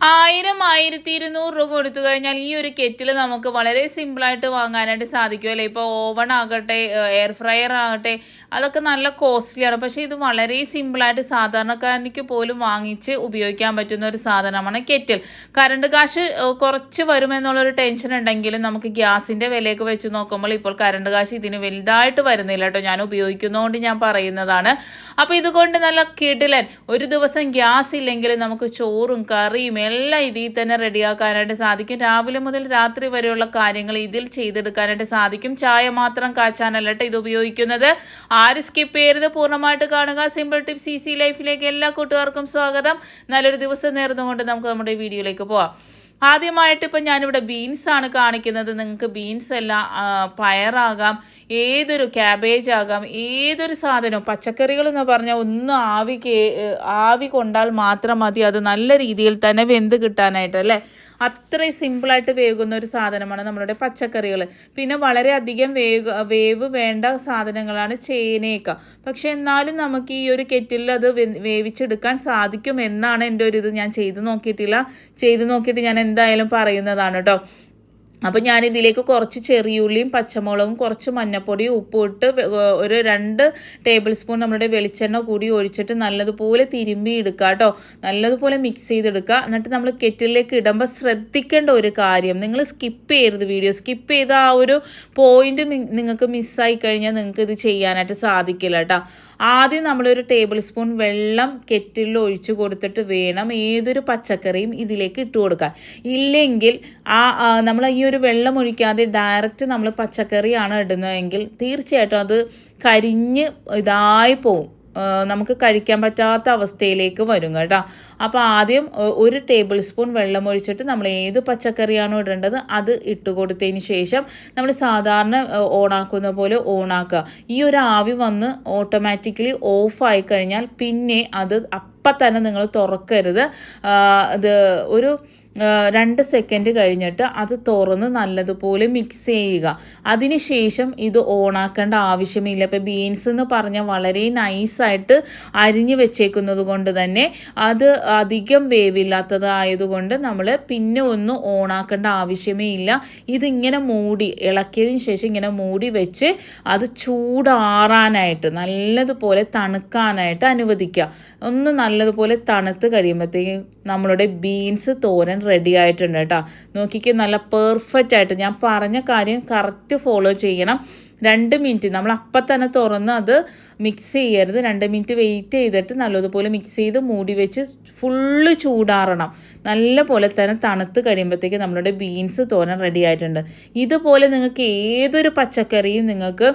1000 1200 രൂപ കൊടുത്തു കഴിഞ്ഞാൽ ഈ ഒരു കെറ്റിൽ നമുക്ക് വളരെ സിമ്പിളായിട്ട് വാങ്ങാനായിട്ട് സാധിക്കുമല്ലേ. ഇപ്പോൾ ഓവൺ ആകട്ടെ, എയർ ഫ്രയർ ആകട്ടെ, അതൊക്കെ നല്ല കോസ്റ്റ്ലിയാണ്. പക്ഷേ ഇത് വളരെ സിമ്പിളായിട്ട് സാധാരണക്കാരനിക്ക് പോലും വാങ്ങിച്ച് ഉപയോഗിക്കാൻ പറ്റുന്ന ഒരു സാധനമാണ് കെറ്റിൽ. കറണ്ട് കാശ് കുറച്ച് വരുമെന്നുള്ളൊരു ടെൻഷൻ ഉണ്ടെങ്കിലും നമുക്ക് ഗ്യാസിൻ്റെ വിലയൊക്കെ വെച്ച് നോക്കുമ്പോൾ ഇപ്പോൾ കറണ്ട് കാശ് ഇതിന് വലുതായിട്ട് വരുന്നില്ല കേട്ടോ. ഞാൻ ഉപയോഗിക്കുന്നതുകൊണ്ട് ഞാൻ പറയുന്നതാണ്. അപ്പോൾ ഇതുകൊണ്ട് നല്ല കിടിലൻ ഒരു ദിവസം ഗ്യാസ് ഇല്ലെങ്കിൽ നമുക്ക് ചോറും കറിയും എല്ലാം ഇതിൽ തന്നെ റെഡിയാക്കാനായിട്ട് സാധിക്കും. രാവിലെ മുതൽ രാത്രി വരെയുള്ള കാര്യങ്ങൾ ഇതിൽ ചെയ്തെടുക്കാനായിട്ട് സാധിക്കും. ചായ മാത്രം കാച്ചാനല്ല കേട്ടോ ഇത് ഉപയോഗിക്കുന്നത്. ആരും സ്കിപ്പ് ചെയ്യരുത്, പൂർണ്ണമായിട്ട് കാണുക. സിമ്പിൾ ടിപ്സ് ഈസി ലൈഫിലേക്ക് എല്ലാ കൂട്ടുകാർക്കും സ്വാഗതം. നല്ലൊരു ദിവസം നേർന്നുകൊണ്ട് നമുക്ക് നമ്മുടെ വീഡിയോയിലേക്ക് പോവാം. ആദ്യമായിട്ട് ഇപ്പം ഞാനിവിടെ ബീൻസാണ് കാണിക്കുന്നത്. നിങ്ങൾക്ക് ബീൻസ് അല്ല, പയറാകാം, ഏതൊരു ക്യാബേജ് ആകാം, ഏതൊരു സാധനവും പച്ചക്കറികൾ എന്ന് പറഞ്ഞാൽ ഒന്ന് ആവി കൊണ്ടാൽ മാത്രം മതി അത് നല്ല രീതിയിൽ തന്നെ വെന്ത് കിട്ടാനായിട്ട് അല്ലേ. അത്രയും സിമ്പിളായിട്ട് വേകുന്ന ഒരു സാധനമാണ് നമ്മളുടെ പച്ചക്കറികൾ. പിന്നെ വളരെയധികം വേവ് വേണ്ട സാധനങ്ങളാണ് ചേനയൊക്കെ. പക്ഷെ എന്നാലും നമുക്ക് ഈ ഒരു കെറ്റിൽ അത് വേവിച്ചെടുക്കാൻ സാധിക്കും എന്നാണ് എൻ്റെ ഒരു ഇത്. ഞാൻ ചെയ്ത് നോക്കിയിട്ട് ഞാൻ എന്തായാലും പറയുന്നതാണ് കേട്ടോ. അപ്പോൾ ഞാനിതിലേക്ക് കുറച്ച് ചെറിയുള്ളിയും പച്ചമുളകും കുറച്ച് മഞ്ഞൾപ്പൊടിയും ഉപ്പും ഇട്ട് ഒരു 2 ടേബിൾ സ്പൂൺ നമ്മുടെ വെളിച്ചെണ്ണ കൂടി ഒഴിച്ചിട്ട് നല്ലതുപോലെ തിരുമ്പി എടുക്കുക കേട്ടോ. നല്ലതുപോലെ മിക്സ് ചെയ്തെടുക്കുക. എന്നിട്ട് നമ്മൾ കെറ്റിലേക്ക് ഇടുമ്പോൾ ശ്രദ്ധിക്കേണ്ട ഒരു കാര്യം, നിങ്ങൾ സ്കിപ്പ് ചെയ്യരുത്. വീഡിയോ സ്കിപ്പ് ചെയ്ത ആ ഒരു പോയിന്റ് നിങ്ങൾക്ക് മിസ്സായി കഴിഞ്ഞാൽ നിങ്ങൾക്ക് ഇത് ചെയ്യാനായിട്ട് സാധിക്കില്ല കേട്ടോ. ആദ്യം നമ്മളൊരു ടേബിൾ സ്പൂൺ വെള്ളം കെറ്റിലിൽ ഒഴിച്ച് കൊടുത്തിട്ട് വേണം ഏതൊരു പച്ചക്കറിയും ഇതിലേക്ക് ഇട്ട് കൊടുക്കാൻ. ഇല്ലെങ്കിൽ നമ്മൾ ഈ ഒരു വെള്ളം ഒഴിക്കാതെ ഡയറക്റ്റ് നമ്മൾ പച്ചക്കറിയാണ് ഇടുന്നതെങ്കിൽ തീർച്ചയായിട്ടും അത് കരിഞ്ഞ് ഇതായി പോവും, നമുക്ക് കഴിക്കാൻ പറ്റാത്ത അവസ്ഥയിലേക്ക് വരും കേട്ടോ. അപ്പോൾ ആദ്യം ഒരു ടേബിൾ സ്പൂൺ വെള്ളം ഒഴിച്ചിട്ട് നമ്മൾ ഏത് പച്ചക്കറിയാണോ ഇടേണ്ടത് അത് ഇട്ട് കൊടുത്തതിന് ശേഷം നമ്മൾ സാധാരണ ഓണാക്കുന്ന പോലെ ഓണാക്കുക. ഈ ഒരു ആവി വന്ന് ഓട്ടോമാറ്റിക്കലി ഓഫായി കഴിഞ്ഞാൽ പിന്നെ അത് അപ്പം തന്നെ നിങ്ങൾ തുറക്കരുത്. ഇത് ഒരു 2 സെക്കൻഡ് കഴിഞ്ഞിട്ട് അത് തുറന്ന് നല്ലതുപോലെ മിക്സ് ചെയ്യുക. അതിനുശേഷം ഇത് ഓണാക്കേണ്ട ആവശ്യമില്ല. ഇപ്പോൾ ബീൻസ് എന്ന് പറഞ്ഞാൽ വളരെ നൈസായിട്ട് അരിഞ്ഞ് വെച്ചേക്കുന്നത് കൊണ്ട് തന്നെ അത് അധികം വേവില്ലാത്തതായതുകൊണ്ട് നമ്മൾ പിന്നെ ഒന്നും ഓണാക്കേണ്ട ആവശ്യമേ ഇല്ല. ഇതിങ്ങനെ ഇളക്കിയതിന് ശേഷം ഇങ്ങനെ മൂടി വെച്ച് അത് ചൂടാറാനായിട്ട് നല്ലതുപോലെ തണുക്കാനായിട്ട് അനുവദിക്കുക. ഒന്ന് നല്ലതുപോലെ തണുത്ത് കഴിയുമ്പോഴത്തേക്കും നമ്മളുടെ ബീൻസ് തോരൻ റെഡി ആയിട്ടുണ്ട് കേട്ടോ. നോക്കിക്ക് നല്ല പെർഫെക്റ്റ് ആയിട്ട് ഞാൻ പറഞ്ഞ കാര്യം കറക്റ്റ് ഫോളോ ചെയ്യണം. 2 മിനിറ്റ് നമ്മൾ അപ്പം തന്നെ തുറന്ന് അത് മിക്സ് ചെയ്യരുത്. 2 മിനിറ്റ് വെയിറ്റ് ചെയ്തിട്ട് നല്ലതുപോലെ മിക്സ് ചെയ്ത് മൂടി വെച്ച് ഫുള്ള് ചൂടാറണം. നല്ല പോലെ തന്നെ തണുത്ത് കഴിയുമ്പോഴത്തേക്ക് നമ്മളുടെ ബീൻസ് തോരൻ റെഡി ആയിട്ടുണ്ട്. ഇതുപോലെ നിങ്ങൾക്ക് ഏതൊരു പച്ചക്കറിയും നിങ്ങൾക്ക്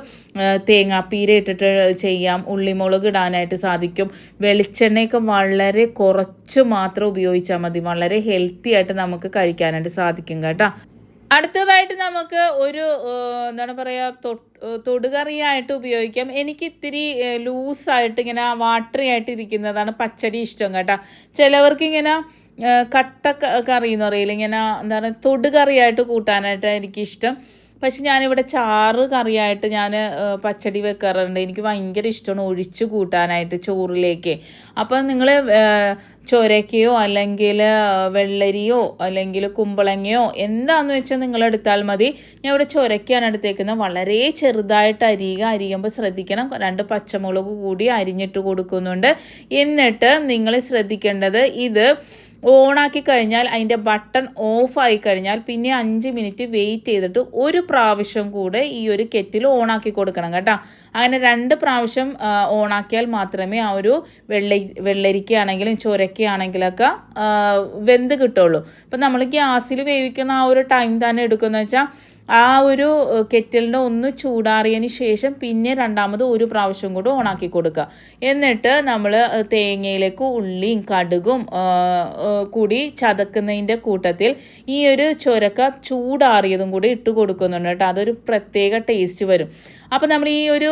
തേങ്ങാപ്പീര ഇട്ടിട്ട് ചെയ്യാം. ഉള്ളിമുളക് ഇടാനായിട്ട് സാധിക്കും. വെളിച്ചെണ്ണയൊക്കെ വളരെ കുറച്ച് മാത്രം ഉപയോഗിച്ചാൽ മതി. വളരെ ഹെൽത്തി ആയിട്ട് നമുക്ക് കഴിക്കാനായിട്ട് സാധിക്കും കേട്ടോ. അടുത്തതായിട്ട് നമുക്ക് ഒരു എന്താണ് പറയുക, തൊടുകറിയായിട്ട് ഉപയോഗിക്കാം. എനിക്ക് ഇത്തിരി ലൂസായിട്ട് ഇങ്ങനെ വാട്ടറി ആയിട്ട് ഇരിക്കുന്നതാണ് പച്ചടി ഇഷ്ടം കേട്ടോ. ചിലവർക്ക് ഇങ്ങനെ കട്ട കറി എന്ന് പറയില്ല, ഇങ്ങനെ എന്താണ് തൊടുകറിയായിട്ട് കൂട്ടാനായിട്ട് എനിക്കിഷ്ടം. പക്ഷെ ഞാനിവിടെ ചാറ് കറിയായിട്ട് ഞാൻ പച്ചടി വെക്കാറുണ്ട്. എനിക്ക് ഭയങ്കര ഇഷ്ടമാണ് ഒഴിച്ച് കൂട്ടാനായിട്ട് ചോറിലേക്ക്. അപ്പം നിങ്ങൾ ചൊരക്കയോ അല്ലെങ്കിൽ വെള്ളരിയോ അല്ലെങ്കിൽ കുമ്പളങ്ങയോ എന്താണെന്ന് വെച്ചാൽ നിങ്ങളെടുത്താൽ മതി. ഞാൻ ഇവിടെ ചൊരക്കയാണ് എടുത്തേക്കുന്നത്. വളരെ ചെറുതായിട്ട് അരിയുമ്പോൾ ശ്രദ്ധിക്കണം. 2 പച്ചമുളക് കൂടി അരിഞ്ഞിട്ട് കൊടുക്കുന്നുണ്ട്. എന്നിട്ട് നിങ്ങൾ ശ്രദ്ധിക്കേണ്ടത്, ഇത് ഓണാക്കി കഴിഞ്ഞാൽ അതിൻ്റെ ബട്ടൺ ഓഫായി കഴിഞ്ഞാൽ പിന്നെ 5 മിനിറ്റ് വെയിറ്റ് ചെയ്തിട്ട് ഒരു പ്രാവശ്യം കൂടെ ഈ ഒരു കെറ്റിൽ ഓണാക്കി കൊടുക്കണം കേട്ടോ. അങ്ങനെ 2 പ്രാവശ്യം ഓണാക്കിയാൽ മാത്രമേ ആ ഒരു വെള്ളരിക്കയാണെങ്കിലും ചൊരക്കയാണെങ്കിലൊക്കെ വെന്ത് കിട്ടുള്ളൂ. ഇപ്പം നമ്മൾ ഗ്യാസിൽ വേവിക്കുന്ന ആ ഒരു ടൈം തന്നെ എടുക്കുമെന്ന് വെച്ചാൽ ആ ഒരു കെറ്റിലിൻ്റെ ഒന്ന് ചൂടാറിയതിന് ശേഷം പിന്നെ രണ്ടാമത് ഒരു പ്രാവശ്യം കൂടി ഓണാക്കി കൊടുക്കുക. എന്നിട്ട് നമ്മൾ തേങ്ങയിലേക്ക് ഉള്ളിയും കടുകും കൂടി ചതക്കുന്നതിൻ്റെ കൂട്ടത്തിൽ ഈ ഒരു ചൊരക്ക ചൂടാറിയതും കൂടി ഇട്ട് കൊടുക്കുന്നുണ്ട് കേട്ടോ. അതൊരു പ്രത്യേക ടേസ്റ്റ് വരും. അപ്പോൾ നമ്മൾ ഈ ഒരു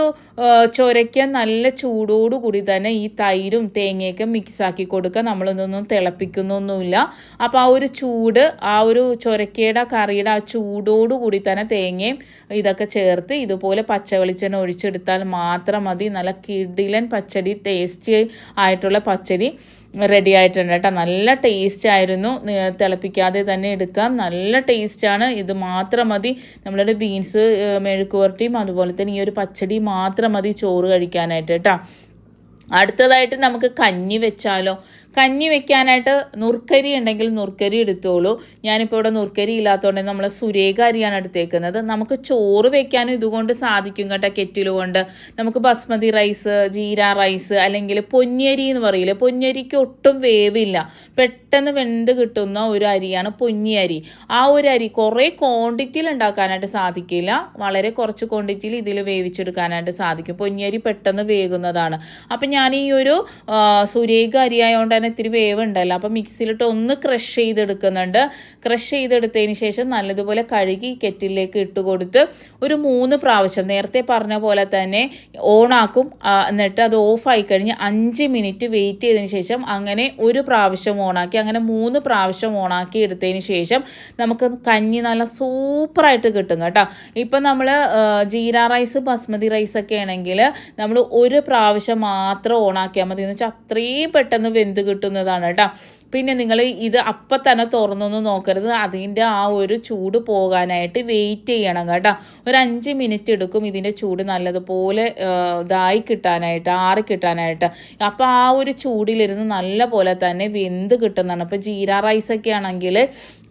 ചൊരയ്ക്ക നല്ല ചൂടോടുകൂടി തന്നെ ഈ തൈരും തേങ്ങയൊക്കെ മിക്സാക്കി കൊടുക്കുക. നമ്മളിതൊന്നും തിളപ്പിക്കുന്നൊന്നുമില്ല. അപ്പോൾ ആ ഒരു ചൂട്, ആ ഒരു ചൊരക്കയുടെ കറിയുടെ ആ ചൂടോടുകൂടി തന്നെ തേങ്ങയും ഇതൊക്കെ ചേർത്ത് ഇതുപോലെ പച്ച വെളിച്ചെണ്ണ ഒഴിച്ചെടുത്താൽ മാത്രം മതി. നല്ല കിടിലൻ പച്ചടി, ടേസ്റ്റി ആയിട്ടുള്ള പച്ചടി. റെഡി ആയിട്ടുണ്ട് കേട്ടോ. നല്ല ടേസ്റ്റ് ആയിരുന്നു, തിളപ്പിക്കാതെ തന്നെ എടുക്കാം, നല്ല ടേസ്റ്റാണ്. ഇത് മാത്രം മതി നമ്മളുടെ ബീൻസ് മെഴുക്കുവരട്ടിയും അതുപോലെ തന്നെ ഈ ഒരു പച്ചടി മാത്രം മതി ചോറ് കഴിക്കാനായിട്ട് കേട്ടോ. അടുത്തതായിട്ട് നമുക്ക് കഞ്ഞി വെച്ചാലോ. കഞ്ഞി വെക്കാനായിട്ട് നുറുക്കരി ഉണ്ടെങ്കിൽ നുറുക്കരി എടുത്തോളൂ. ഞാനിപ്പോൾ ഇവിടെ നുറുക്കരി ഇല്ലാത്തതുകൊണ്ട് നമ്മൾ സുരേഖ അരിയാണ് എടുത്തേക്കുന്നത്. നമുക്ക് ചോറ് വെക്കാനും ഇതുകൊണ്ട് സാധിക്കും കേട്ടോ, കെറ്റിൽ കൊണ്ട്. നമുക്ക് ബസ്മതി റൈസ്, ജീര റൈസ് അല്ലെങ്കിൽ പൊന്നിയരി എന്ന് പറയില്ലേ, പൊന്നിയരിക്ക് ഒട്ടും വേവില്ല, പെട്ടെന്ന് വെന്ത് കിട്ടുന്ന ഒരു അരിയാണ് പൊന്നിയരി. ആ ഒരു അരി കുറേ ക്വാണ്ടിറ്റിയിൽ ഉണ്ടാക്കാനായിട്ട് സാധിക്കില്ല, വളരെ കുറച്ച് ക്വാണ്ടിറ്റിയിൽ ഇതിൽ വേവിച്ചെടുക്കാനായിട്ട് സാധിക്കും. പൊന്നിയരി പെട്ടെന്ന് വേകുന്നതാണ്. അപ്പം ഞാൻ ഈ ഒരു സുരേഖ അരിയായതുകൊണ്ട് തന്നെ ഇത്തിരി വേവ് ഉണ്ടല്ലോ, അപ്പം മിക്സിയിലിട്ട് ഒന്ന് ക്രഷ് ചെയ്തെടുക്കുന്നുണ്ട്. ക്രഷ് ചെയ്തെടുത്തതിന് ശേഷം നല്ലതുപോലെ കഴുകി കെറ്റിലേക്ക് ഇട്ട് കൊടുത്ത് ഒരു 3 പ്രാവശ്യം നേരത്തെ പറഞ്ഞ പോലെ തന്നെ ഓണാക്കും. എന്നിട്ട് അത് ഓഫായി കഴിഞ്ഞ് 5 മിനിറ്റ് വെയിറ്റ് ചെയ്തതിന് ശേഷം അങ്ങനെ ഒരു പ്രാവശ്യം ഓണാക്കി, അങ്ങനെ 3 പ്രാവശ്യം ഓണാക്കി എടുത്തതിന് ശേഷം നമുക്ക് കഞ്ഞി നല്ല സൂപ്പറായിട്ട് കിട്ടും കേട്ടോ. ഇപ്പം നമ്മൾ ജീര റൈസ്, ബസ്മതി റൈസൊക്കെ ആണെങ്കിൽ നമ്മൾ ഒരു പ്രാവശ്യം മാത്രം ഓണാക്കിയാൽ മതി, എന്ന് വെച്ചാൽ അത്രയും പെട്ടെന്ന് വെന്ത് കിട്ടുന്നതാണ് കേട്ടോ. പിന്നെ നിങ്ങൾ ഇത് അപ്പം തന്നെ തുറന്നൊന്നും നോക്കരുത്, അതിൻ്റെ ആ ഒരു ചൂട് പോകാനായിട്ട് വെയിറ്റ് ചെയ്യണം കേട്ടോ. ഒരു 5 മിനിറ്റ് എടുക്കും ഇതിൻ്റെ ചൂട് നല്ലതുപോലെ ഇതായി കിട്ടാനായിട്ട്, ആറി കിട്ടാനായിട്ട്. അപ്പോൾ ആ ഒരു ചൂടിലിരുന്ന് നല്ല പോലെ തന്നെ വെന്ത് കിട്ടുന്നതാണ്. ഇപ്പോൾ ജീര റൈസൊക്കെ ആണെങ്കിൽ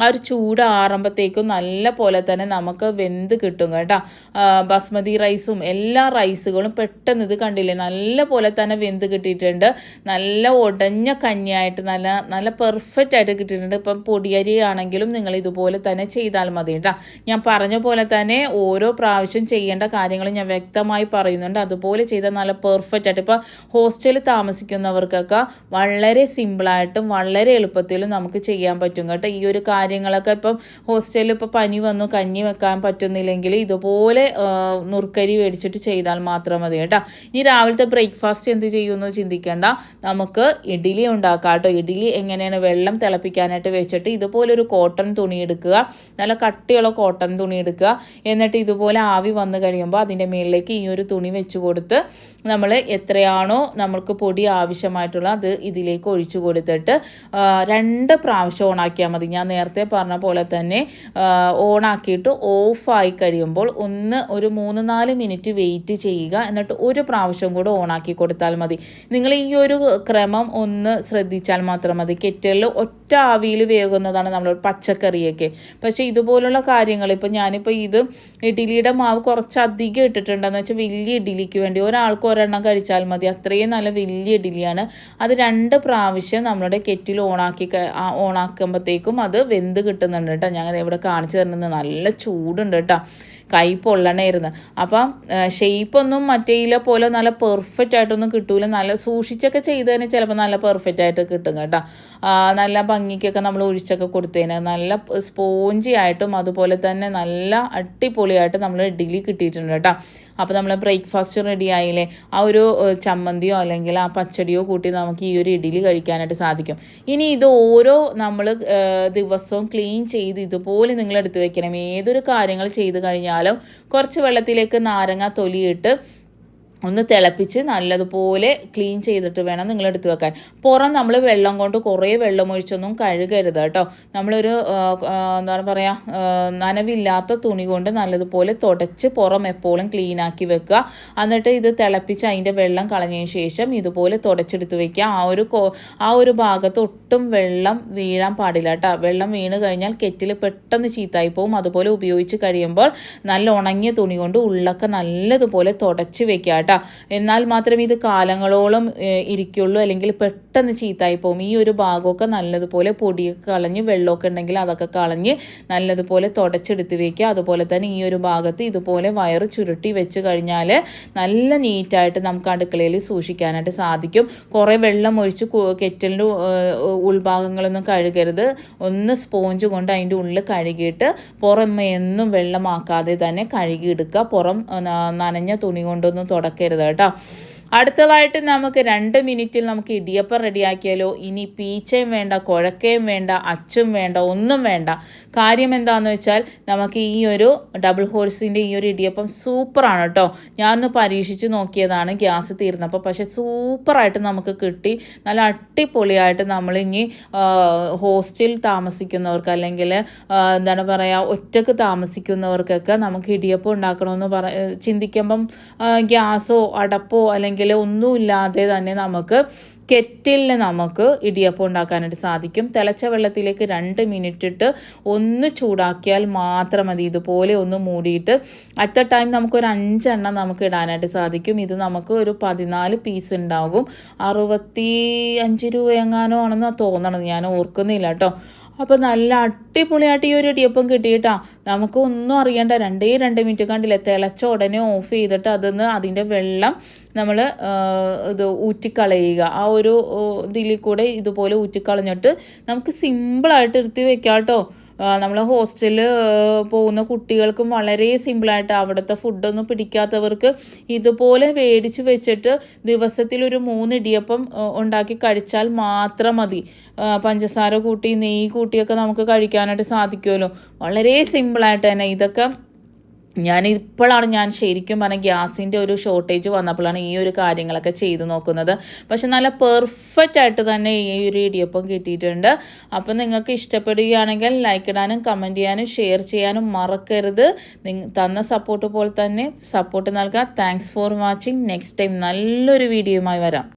ആ ഒരു ചൂട് ആറുമ്പോഴത്തേക്കും നല്ല പോലെ തന്നെ നമുക്ക് വെന്ത് കിട്ടും കേട്ടോ. ബസ്മതി റൈസും എല്ലാ റൈസുകളും പെട്ടെന്ന് ഇത് കണ്ടില്ലേ നല്ല പോലെ തന്നെ വെന്ത് കിട്ടിയിട്ടുണ്ട്. നല്ല ഉടഞ്ഞ കഞ്ഞിയായിട്ട് നല്ല നല്ല പെർഫെക്റ്റ് ആയിട്ട് കിട്ടിയിട്ടുണ്ട്. ഇപ്പം പൊടിയരി ആണെങ്കിലും നിങ്ങൾ ഇതുപോലെ തന്നെ ചെയ്താൽ മതി കേട്ടോ. ഞാൻ പറഞ്ഞ പോലെ തന്നെ ഓരോ പ്രാവശ്യം ചെയ്യേണ്ട കാര്യങ്ങൾ ഞാൻ വ്യക്തമായി പറയുന്നുണ്ട്, അതുപോലെ ചെയ്താൽ നല്ല പെർഫെക്റ്റ് ആയിട്ട്. ഇപ്പോൾ ഹോസ്റ്റലിൽ താമസിക്കുന്നവർക്കൊക്കെ വളരെ സിമ്പിളായിട്ടും വളരെ എളുപ്പത്തിലും നമുക്ക് ചെയ്യാൻ പറ്റും കേട്ടോ. ഈ ഒരു കാര്യങ്ങളൊക്കെ ഇപ്പം ഹോസ്റ്റലിൽ ഇപ്പോൾ പനി വന്നു കഞ്ഞി വെക്കാൻ പറ്റുന്നില്ലെങ്കിൽ ഇതുപോലെ നുറുക്കരി മേടിച്ചിട്ട് ചെയ്താൽ മാത്രം മതി കേട്ടോ. ഇനി രാവിലത്തെ ബ്രേക്ക്ഫാസ്റ്റ് എന്ത് ചെയ്യുമെന്ന് ചിന്തിക്കേണ്ട, നമുക്ക് ഇഡ്ഡലി ഉണ്ടാക്കാം കേട്ടോ. ഇഡ്ഡലി എങ്ങനെയാണ്, വെള്ളം തിളപ്പിക്കാനായിട്ട് വെച്ചിട്ട് ഇതുപോലൊരു കോട്ടൺ തുണി എടുക്കുക, നല്ല കട്ടിയുള്ള കോട്ടൺ തുണി എടുക്കുക. എന്നിട്ട് ഇതുപോലെ ആവി വന്നു കഴിയുമ്പോൾ അതിൻ്റെ മുകളിലേക്ക് ഈ ഒരു തുണി വെച്ച് കൊടുത്ത് നമ്മൾ എത്രയാണോ നമ്മൾക്ക് പൊടി ആവശ്യമായിട്ടുള്ള അത് ഇതിലേക്ക് ഒഴിച്ചു കൊടുത്തിട്ട് 2 പ്രാവശ്യം ഓണാക്കിയാൽ മതി. ഞാൻ നേരത്തെ പറഞ്ഞ പോലെ തന്നെ ഓണാക്കിയിട്ട് ഓഫായി കഴിയുമ്പോൾ ഒരു 3-4 മിനിറ്റ് വെയിറ്റ് ചെയ്യുക, എന്നിട്ട് ഒരു പ്രാവശ്യം കൂടെ ഓണാക്കി കൊടുത്താൽ മതി. നിങ്ങൾ ഈ ഒരു ക്രമം ഒന്ന് ശ്രദ്ധിച്ചാൽ മാത്രം മതി. കെറ്റിലിൽ ഒറ്റ ആവിയിൽ വേകുന്നതാണ് നമ്മൾ പച്ചക്കറിയൊക്കെ. പക്ഷേ ഇതുപോലുള്ള കാര്യങ്ങൾ ഇപ്പോൾ ഞാനിപ്പോൾ ഇത് ഇഡ്ഡലിയുടെ മാവ് കുറച്ചധികം ഇട്ടിട്ടുണ്ടെന്ന് വെച്ചാൽ വലിയ ഇഡ്ഡലിക്ക് വേണ്ടി ഒരാൾക്ക് ഒരെണ്ണം കഴിച്ചാൽ മതി, അത്രയും നല്ല വലിയ ഇഡ്ഡലിയാണ്. അത് 2 പ്രാവശ്യം നമ്മുടെ കെറ്റിൽ ഓണാക്കുമ്പോഴത്തേക്കും അത് വെന്ത് കിട്ടുന്നുണ്ട് കേട്ടോ. ഞാൻ ഇവിടെ കാണിച്ചു തരുന്നത് നല്ല ചൂടുണ്ട് കേട്ടോ, കൈ പൊള്ളണമായിരുന്നു. അപ്പം ഷേപ്പൊന്നും മറ്റേയിലെ പോലെ നല്ല പെർഫെക്റ്റ് ആയിട്ടൊന്നും കിട്ടൂല, നല്ല സൂക്ഷിച്ചൊക്കെ ചെയ്തതിന് ചിലപ്പോൾ നല്ല പെർഫെക്റ്റ് ആയിട്ട് കിട്ടും കേട്ടോ. നല്ല ഭംഗിക്കൊക്കെ നമ്മൾ ഒഴിച്ചൊക്കെ കൊടുത്തതിന് നല്ല സ്പോഞ്ചി ആയിട്ടും അതുപോലെ തന്നെ നല്ല അടിപൊളിയായിട്ട് നമ്മൾ ഇഡ്ഡലി കിട്ടിയിട്ടുണ്ട് കേട്ടോ. അപ്പോൾ നമ്മൾ ബ്രേക്ക്ഫാസ്റ്റ് റെഡി ആയില്ലേ, ആ ഒരു ചമ്മന്തിയോ അല്ലെങ്കിൽ ആ പച്ചടിയോ കൂട്ടി നമുക്ക് ഈ ഒരു ഇഡ്ഡലി കഴിക്കാനായിട്ട് സാധിക്കും. ഇനി ഇത് ഓരോ നമ്മൾ ദിവസവും ക്ലീൻ ചെയ്ത് ഇതുപോലെ നിങ്ങൾ എടുത്ത് വെക്കണം. ഏതൊരു കാര്യങ്ങൾ ചെയ്ത് കഴിഞ്ഞാലും കുറച്ച് വെള്ളത്തിലേക്ക് നാരങ്ങ തൊലിയിട്ട് ഒന്ന് തിളപ്പിച്ച് നല്ലതുപോലെ ക്ലീൻ ചെയ്തിട്ട് വേണം നിങ്ങൾ എടുത്ത് വെക്കാൻ. പുറം നമ്മൾ വെള്ളം കൊണ്ട് കുറേ വെള്ളമൊഴിച്ചൊന്നും കഴുകരുത് കേട്ടോ. നമ്മളൊരു എന്താണ് പറയുക, നനവില്ലാത്ത തുണി കൊണ്ട് നല്ലതുപോലെ തുടച്ച് പുറം എപ്പോഴും ക്ലീൻ ആക്കി വെക്കുക. എന്നിട്ട് ഇത് തിളപ്പിച്ച് അതിൻ്റെ വെള്ളം കളഞ്ഞതിന് ശേഷം ഇതുപോലെ തുടച്ചെടുത്ത് വെക്കുക. ആ ഒരു ഭാഗത്ത് ഒട്ടും വെള്ളം വീഴാൻ പാടില്ല കേട്ടോ. വെള്ളം വീണ് കഴിഞ്ഞാൽ കെറ്റിൽ പെട്ടെന്ന് ചീത്തായി പോകും. അതുപോലെ ഉപയോഗിച്ച് കഴിയുമ്പോൾ നല്ല ഉണങ്ങിയ തുണി കൊണ്ട് ഉള്ളൊക്കെ നല്ലതുപോലെ തുടച്ച് വെക്കുക. എന്നാൽ മാത്രമേ ഇത് കാലങ്ങളോളം ഇരിക്കുള്ളൂ, അല്ലെങ്കിൽ പെട്ടെന്ന് ചീത്തായി പോകും. ഈ ഒരു ഭാഗമൊക്കെ നല്ലതുപോലെ പൊടിയൊക്കെ കളഞ്ഞ് വെള്ളമൊക്കെ ഉണ്ടെങ്കിൽ അതൊക്കെ കളഞ്ഞ് നല്ലതുപോലെ തുടച്ചെടുത്ത് വയ്ക്കുക. അതുപോലെ തന്നെ ഈ ഒരു ഭാഗത്ത് ഇതുപോലെ വയറ് ചുരുട്ടി വെച്ച് കഴിഞ്ഞാൽ നല്ല നീറ്റായിട്ട് നമുക്ക് അടുക്കളയിൽ സൂക്ഷിക്കാനായിട്ട് സാധിക്കും. കുറേ വെള്ളം ഒഴിച്ച് കെറ്റിലിൻ്റെ ഉൾഭാഗങ്ങളൊന്നും കഴുകരുത്. ഒന്ന് സ്പോഞ്ച് കൊണ്ട് അതിൻ്റെ ഉള്ളിൽ കഴുകിയിട്ട് പുറമേ എന്നും വെള്ളമാക്കാതെ തന്നെ കഴുകിയെടുക്കുക. പുറം നനഞ്ഞ തുണി കൊണ്ടൊന്നും തുടക്കരുത് കേട്ടോ. അടുത്തതായിട്ട് നമുക്ക് 2 മിനിറ്റിൽ നമുക്ക് ഇടിയപ്പം റെഡിയാക്കിയാലോ. ഇനി പീച്ചയും വേണ്ട, കുഴക്കയും വേണ്ട, അച്ചും വേണ്ട, ഒന്നും വേണ്ട. കാര്യം എന്താണെന്ന് വെച്ചാൽ നമുക്ക് ഈ ഒരു ഡബിൾ ഹോഴ്സിൻ്റെ ഈ ഒരു ഇടിയപ്പം സൂപ്പറാണ് കേട്ടോ. ഞാനൊന്ന് പരീക്ഷിച്ച് നോക്കിയതാണ് ഗ്യാസ് തീർന്നപ്പോൾ. പക്ഷേ സൂപ്പറായിട്ട് നമുക്ക് കിട്ടി. നല്ല അടിപൊളിയായിട്ട് നമ്മളിനി ഹോസ്റ്റലിൽ താമസിക്കുന്നവർക്ക് അല്ലെങ്കിൽ എന്താണ് പറയുക ഒറ്റക്ക് താമസിക്കുന്നവർക്കൊക്കെ നമുക്ക് ഇടിയപ്പം ഉണ്ടാക്കണമെന്ന് ചിന്തിക്കുമ്പം ഗ്യാസോ അടപ്പോ അല്ലെങ്കിൽ ഒന്നുമില്ലാതെ തന്നെ നമുക്ക് കെറ്റിലിൽ നമുക്ക് ഇടിയപ്പം ഉണ്ടാക്കാനായിട്ട് സാധിക്കും. തിളച്ച വെള്ളത്തിലേക്ക് 2 മിനിറ്റ് ഇട്ട് ഒന്ന് ചൂടാക്കിയാൽ മാത്രം മതി. ഇതുപോലെ ഒന്ന് മൂടിയിട്ട് അറ്റ് എ ടൈം നമുക്കൊരു 5 എണ്ണം നമുക്ക് ഇടാനായിട്ട് സാധിക്കും. ഇത് നമുക്ക് ഒരു 14 പീസ് ഉണ്ടാകും. 65 രൂപ എങ്ങാനോ ആണെന്ന് തോന്നണം, ഞാൻ ഓർക്കുന്നില്ല കേട്ടോ. അപ്പോൾ നല്ല അടിപൊളിയായിട്ട് ഈ ഒരു ഇടിയപ്പം കിട്ടിയിട്ടാ. നമുക്ക് ഒന്നും അറിയണ്ട, 2 മിനിറ്റ് കണ്ടില്ലേ, തിളച്ച ഉടനെ ഓഫ് ചെയ്തിട്ട് അതിൻ്റെ വെള്ളം നമ്മൾ ഇത് ഊറ്റിക്കളയുക. ആ ഒരു ഇതിൽ കൂടെ ഇതുപോലെ ഊറ്റിക്കളഞ്ഞിട്ട് നമുക്ക് സിമ്പിളായിട്ട് ഇരുത്തി വെക്കാം കേട്ടോ. നമ്മൾ ഹോസ്റ്റലിൽ പോകുന്ന കുട്ടികൾക്കും വളരെ സിമ്പിളായിട്ട് അവിടുത്തെ ഫുഡൊന്നും പിടിക്കാത്തവർക്ക് ഇതുപോലെ മേടിച്ച് വെച്ചിട്ട് ദിവസത്തിൽ ഒരു 3 ഇടിയപ്പം ഉണ്ടാക്കി കഴിച്ചാൽ മാത്രം മതി. പഞ്ചസാര കൂട്ടി നെയ്യ് കൂട്ടിയൊക്കെ നമുക്ക് കഴിക്കാനായിട്ട് സാധിക്കുമല്ലോ. വളരെ സിമ്പിളായിട്ട് തന്നെ ഇതൊക്കെ ഞാൻ ശരിക്കും പറഞ്ഞാൽ ഗ്യാസിൻ്റെ ഒരു ഷോർട്ടേജ് വന്നപ്പോഴാണ് ഈ ഒരു കാര്യങ്ങളൊക്കെ ചെയ്ത് നോക്കുന്നത്. പക്ഷെ നല്ല പെർഫെക്റ്റ് ആയിട്ട് തന്നെ ഈ ഒരു ഇടിയപ്പം കിട്ടിയിട്ടുണ്ട്. അപ്പം നിങ്ങൾക്ക് ഇഷ്ടപ്പെടുകയാണെങ്കിൽ ലൈക്ക് ഇടാനും കമൻറ്റ് ചെയ്യാനും ഷെയർ ചെയ്യാനും മറക്കരുത്. തന്ന സപ്പോർട്ട് പോലെ തന്നെ സപ്പോർട്ട് നൽകുക. Thanks for watching. Next time നല്ലൊരു വീഡിയോയുമായി വരാം.